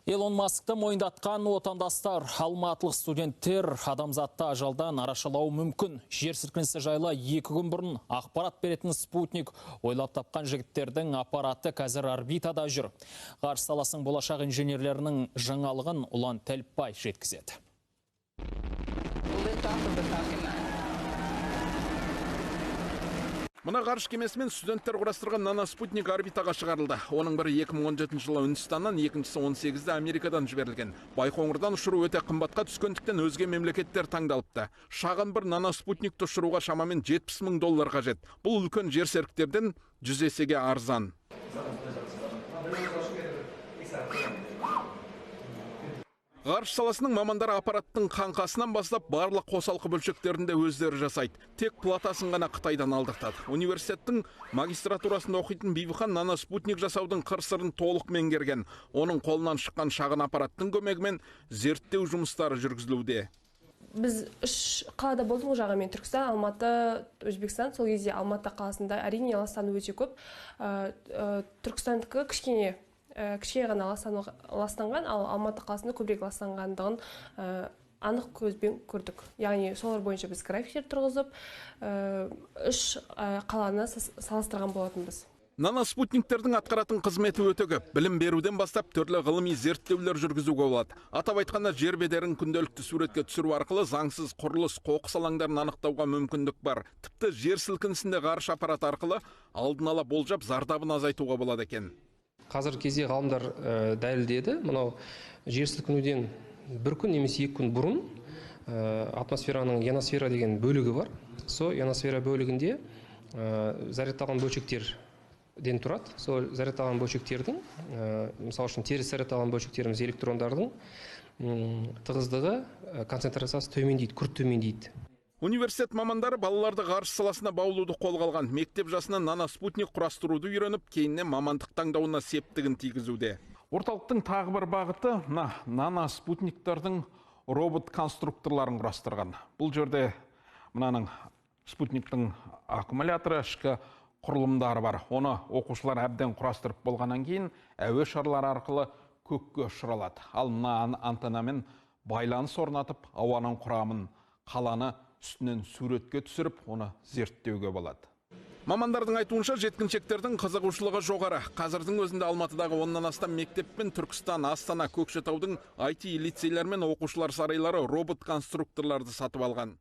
Elon Musk'ты мойындатқан отандастар, алматылық студенттер адамзатты ажалдан арашалауы мүмкін. Жер сілкінісі жайлы 2 күн бұрын ақпарат беретін спутник ойлап тапқан жігіттердің аппараты қазір орбитада жүр. Ғарыш саласының болашақ инженерлерінің жаңалығын Ұлан Тәліпбай жеткізеді. Мұна ғарыш кемесімен студенттер құрастырған наноспутник орбитаға шығарылды. Оның бірі 2017 жылы Үндістаннан, екіншісі 18-де Америкадан жіберілген. Байқоңырдан ұшыру өте қымбатқа түскендіктен өзге мемлекеттер таңдалыпты. Шағын бір наноспутникті ұшыруға шамамен $70 000 қажет. Бұл үлкен жерсеріктерден 100 есеге арзан. Ғарыш саласының мамандары аппараттың қаңқасынан бастап барлық қосалқы бөлшектерінде өздері жасайды. Тек платасын ғана Қытайдан алдыртады. Университеттің магистратурасында оқитын Бибіхан наноспутник жасаудың қыр-сырын толық меңгерген. Оның қолынан шыққан шағын аппараттың көмегімен зерттеу жұмыстары жүргізілуде. Біз 3 қалада болдық ол жағымен: Түркістан, Алматы, Өзбекстан. Сол кезде Алматы қаласында әрине ластан өте көп. Түркістандікі кішкене ғана ластанған, ал Алматы қаласында көбірек ластанғандығын анық көзбен көрдік. Яғни солар бойынша біз графиктер тұрғызып, 3 қаланы салыстырған болатынбыз. Наноспутниктердің атқаратын қызметі өте көп. Білім беруден бастап түрлі ғылыми зерттеулер жүргізуге болады. Атап айтқанда жер бедерін күнделікті суретке түсіру арқылы заңсыз құрылыс, қоқыс алаңдарын анықтауға мүмкіндік бар. Тіпті жер сілкінісінде ғарыш аппарат арқылы алдын ала болжап зардабын азайтуға болады екен. Қазір кезде ғалымдар дәлелдеді, мынау жер сілкінуден 1 күн немесе 2 күн бұрын атмосфераның ионосфера деген бөлігі бар. Сол ионосфера бөлігінде зарядталған бөлшектерден тұрады. Сол зарядталған бөлшектердің, мысалы үшін теріс зарядталған бөлшектеріміз электрондардың тығыздығы, концентрациясы төмендейді, күрт төмендейді. Университет мамандары балаларды ғарыш саласына баулуды қолға алған. Мектеп жасынан наноспутник құрастыруды үйреніп, кейіннен мамандық таңдауына септігін тигізуде. Орталықтың тағы бір бағыты наноспутниктердің робот конструкторларын құрастырған. Бұл жерде мынаның спутниктің аккумуляторы, ішкі құрылымдары бар. Оны оқушылар әбден құрастырып болғаннан кейін әуе шарлары арқылы көкке ұшырылады. Ал мына антеннамен байланыс орнатып, ауаның құрамын, қаланы үстінен суретке түсіріп, оны зерттеуге болады. Мамандардың айтуынша жеткіншектердің қызығушылығы жоғары. Қазірдің өзінде Алматыдағы 10-нан астам мектеп пен Түркістан, Астана, Көкшетаудың IT лицейлер мен оқушылар сарайлары робот конструкторларды сатып алған.